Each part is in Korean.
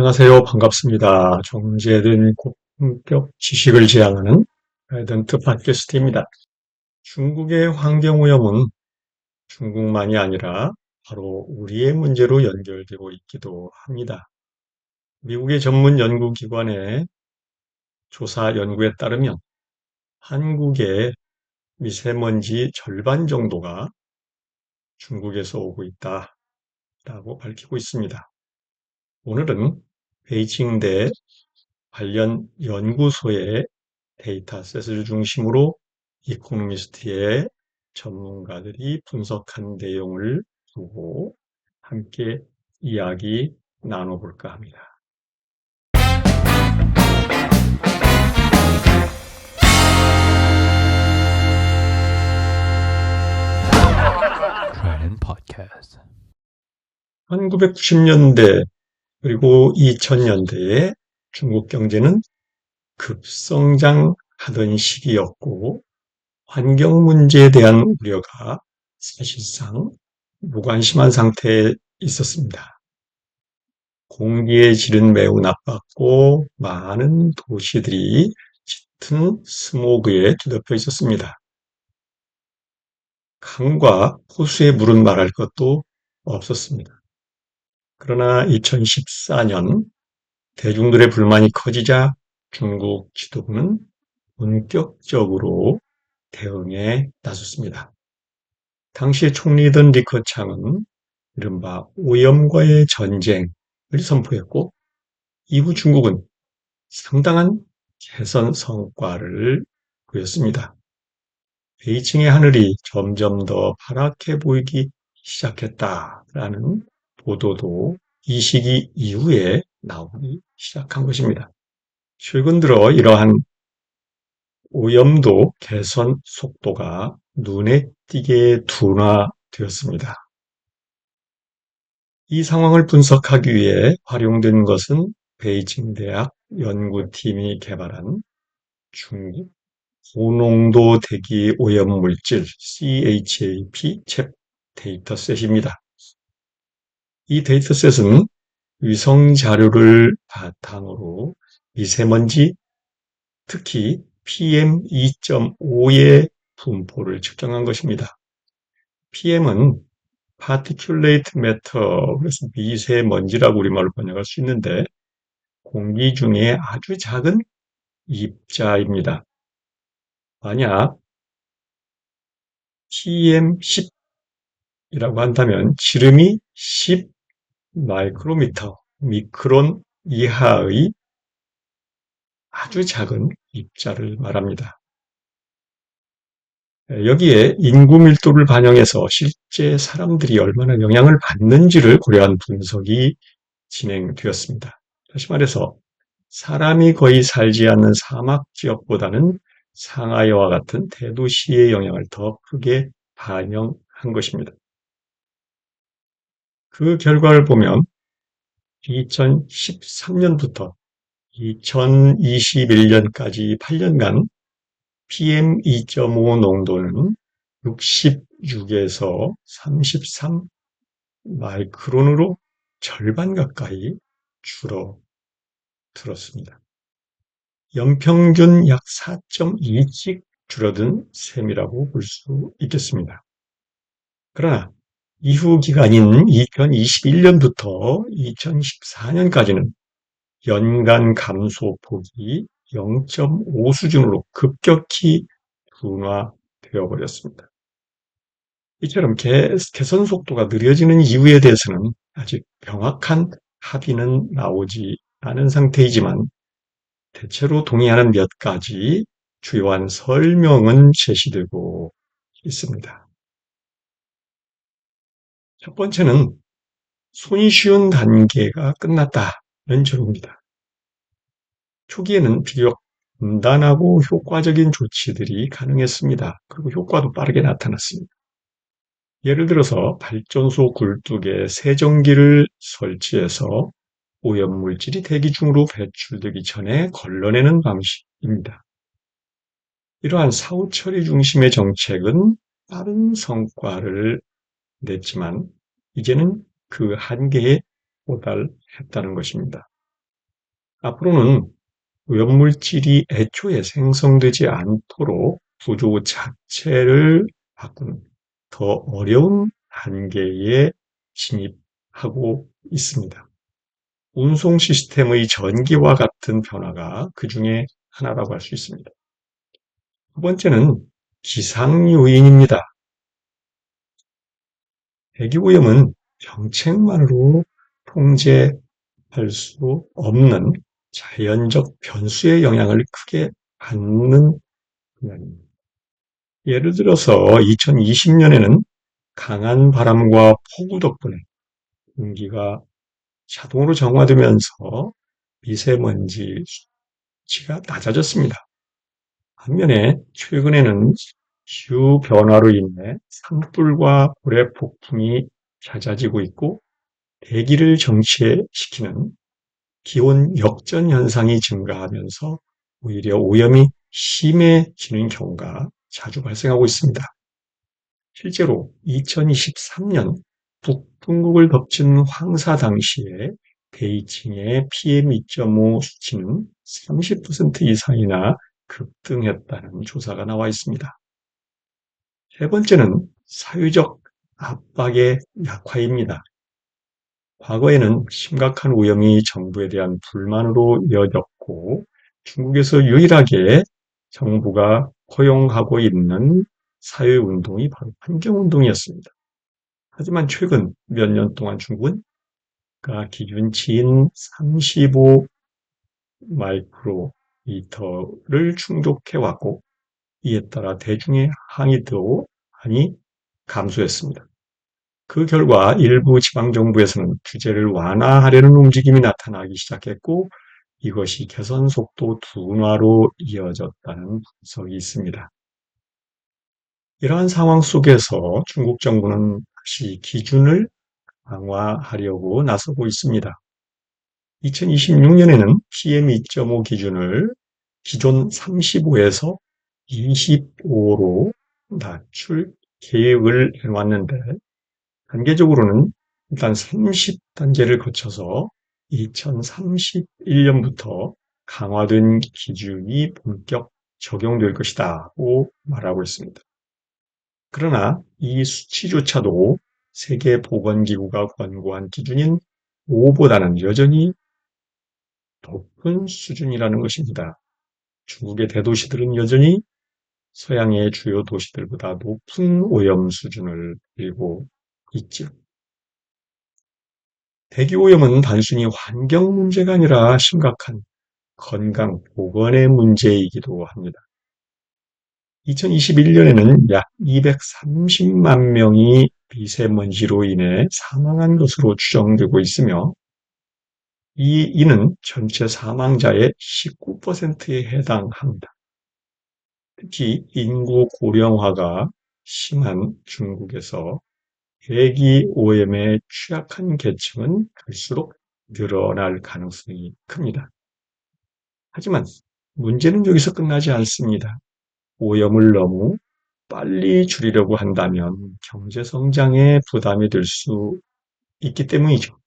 안녕하세요. 반갑습니다. 정제된 고품격 지식을 지향하는 가이던트 팟캐스트입니다. 중국의 환경오염은 중국만이 아니라 바로 우리의 문제로 연결되고 있기도 합니다. 미국의 전문 연구기관의 조사 연구에 따르면 한국의 미세먼지 절반 정도가 중국에서 오고 있다라고 밝히고 있습니다. 오늘은 베이징대 관련 연구소의 데이터셋을 중심으로 이코노미스트의 전문가들이 분석한 내용을 두고 함께 이야기 나눠볼까 합니다. Trident Podcast. 1990년대 그리고 2000년대에 중국 경제는 급성장하던 시기였고 환경 문제에 대한 우려가 사실상 무관심한 상태에 있었습니다. 공기의 질은 매우 나빴고 많은 도시들이 짙은 스모그에 뒤덮여 있었습니다. 강과 호수의 물은 말할 것도 없었습니다. 그러나 2014년 대중들의 불만이 커지자 중국 지도부는 본격적으로 대응에 나섰습니다. 당시의 총리던 리커창은 이른바 오염과의 전쟁을 선포했고 이후 중국은 상당한 개선 성과를 보였습니다. 베이징의 하늘이 점점 더 파랗게 보이기 시작했다라는 보도도 이 시기 이후에 나오기 시작한 것입니다. 최근 들어 이러한 오염도 개선 속도가 눈에 띄게 둔화되었습니다. 이 상황을 분석하기 위해 활용된 것은 베이징 대학 연구팀이 개발한 중국 고농도 대기 오염 물질 CHAP 챕 데이터셋입니다. 이 데이터셋은 위성 자료를 바탕으로 미세먼지, 특히 PM2.5의 분포를 측정한 것입니다. PM은 Particulate Matter, 그래서 미세먼지라고 우리말로 번역할 수 있는데 공기 중에 아주 작은 입자입니다. 만약 PM10이라고 한다면 지름이 10 마이크로미터, 미크론 이하의 아주 작은 입자를 말합니다. 여기에 인구 밀도를 반영해서 실제 사람들이 얼마나 영향을 받는지를 고려한 분석이 진행되었습니다. 다시 말해서 사람이 거의 살지 않는 사막 지역보다는 상하이와 같은 대도시의 영향을 더 크게 반영한 것입니다. 그 결과를 보면 2013년부터 2021년까지 8년간 PM2.5 농도는 66에서 33 마이크론으로 절반 가까이 줄어들었습니다. 연평균 약 4.2씩 줄어든 셈이라고 볼 수 있겠습니다. 그러나 이후 기간인 2021년부터 2014년까지는 연간 감소폭이 0.5 수준으로 급격히 둔화되어 버렸습니다. 이처럼 개선 속도가 느려지는 이유에 대해서는 아직 명확한 합의는 나오지 않은 상태이지만 대체로 동의하는 몇 가지 주요한 설명은 제시되고 있습니다. 첫 번째는 손이 쉬운 단계가 끝났다는 점입니다. 초기에는 비교적 간단하고 효과적인 조치들이 가능했습니다. 그리고 효과도 빠르게 나타났습니다. 예를 들어서 발전소 굴뚝에 세정기를 설치해서 오염물질이 대기 중으로 배출되기 전에 걸러내는 방식입니다. 이러한 사후 처리 중심의 정책은 빠른 성과를 냈지만 이제는 그 한계에 도달했다는 것입니다. 앞으로는 오염물질이 애초에 생성되지 않도록 구조 자체를 바꾸는 더 어려운 단계에 진입하고 있습니다. 운송 시스템의 전기와 같은 변화가 그 중에 하나라고 할 수 있습니다. 두 번째는 기상 요인입니다. 대기오염은 정책만으로 통제할 수 없는 자연적 변수의 영향을 크게 받는 분야입니다. 예를 들어서 2020년에는 강한 바람과 폭우 덕분에 공기가 자동으로 정화되면서 미세먼지 수치가 낮아졌습니다. 반면에 최근에는 기후 변화로 인해 산불과 고래 폭풍이 잦아지고 있고 대기를 정체시키는 기온 역전 현상이 증가하면서 오히려 오염이 심해지는 경우가 자주 발생하고 있습니다. 실제로 2023년 북중국을 덮친 황사 당시에 베이징의 PM2.5 수치는 30% 이상이나 급등했다는 조사가 나와 있습니다. 세 번째는 사회적 압박의 약화입니다. 과거에는 심각한 오염이 정부에 대한 불만으로 이어졌고 중국에서 유일하게 정부가 허용하고 있는 사회운동이 바로 환경운동이었습니다. 하지만 최근 몇 년 동안 중국은 기준치인 35 마이크로미터를 충족해왔고 이에 따라 대중의 항의도 많이 감소했습니다. 그 결과 일부 지방정부에서는 규제를 완화하려는 움직임이 나타나기 시작했고 이것이 개선 속도 둔화로 이어졌다는 분석이 있습니다. 이러한 상황 속에서 중국 정부는 다시 기준을 강화하려고 나서고 있습니다. 2026년에는 PM2.5 기준을 기존 35에서 25로 낮출 계획을 해왔는데 단계적으로는 일단 30단계를 거쳐서 2031년부터 강화된 기준이 본격 적용될 것이라고 말하고 있습니다. 그러나 이 수치조차도 세계보건기구가 권고한 기준인 5보다는 여전히 높은 수준이라는 것입니다. 중국의 대도시들은 여전히 서양의 주요 도시들보다 높은 오염 수준을 보이고 있죠. 대기오염은 단순히 환경 문제가 아니라 심각한 건강, 보건의 문제이기도 합니다. 2021년에는 약 230만 명이 미세먼지로 인해 사망한 것으로 추정되고 있으며 이는 전체 사망자의 19%에 해당합니다. 특히 인구 고령화가 심한 중국에서 대기 오염에 취약한 계층은 갈수록 늘어날 가능성이 큽니다. 하지만 문제는 여기서 끝나지 않습니다. 오염을 너무 빨리 줄이려고 한다면 경제 성장에 부담이 될 수 있기 때문이죠.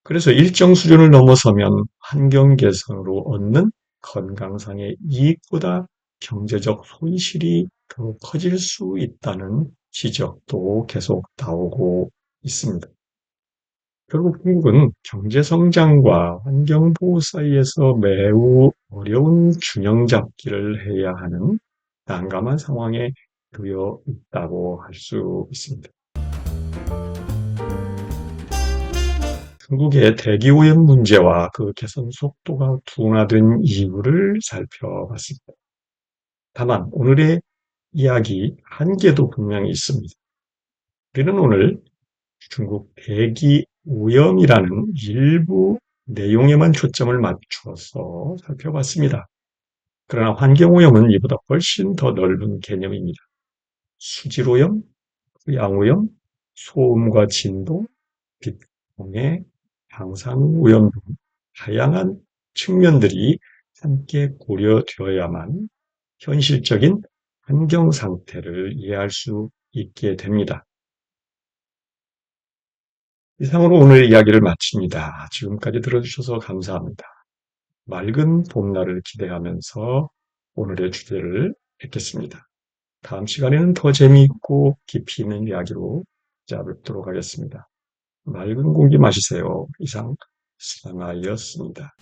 그래서 일정 수준을 넘어서면 환경 개선으로 얻는 건강상의 이익보다 경제적 손실이 더 커질 수 있다는 지적도 계속 나오고 있습니다. 결국 중국은 경제 성장과 환경 보호 사이에서 매우 어려운 균형 잡기를 해야 하는 난감한 상황에 놓여 있다고 할 수 있습니다. 중국의 대기오염 문제와 그 개선 속도가 둔화된 이유를 살펴봤습니다. 다만 오늘의 이야기 한계도 분명히 있습니다. 우리는 오늘 중국 대기오염이라는 일부 내용에만 초점을 맞춰서 살펴봤습니다. 그러나 환경오염은 이보다 훨씬 더 넓은 개념입니다. 수질오염, 양오염, 소음과 진동, 빛공해, 방사능 오염 등 다양한 측면들이 함께 고려되어야만 현실적인 환경 상태를 이해할 수 있게 됩니다. 이상으로 오늘 이야기를 마칩니다. 지금까지 들어주셔서 감사합니다. 맑은 봄날을 기대하면서 오늘의 주제를 뵙겠습니다. 다음 시간에는 더 재미있고 깊이 있는 이야기로 찾아뵙도록 하겠습니다. 맑은 공기 마시세요. 이상 슬라나이었습니다.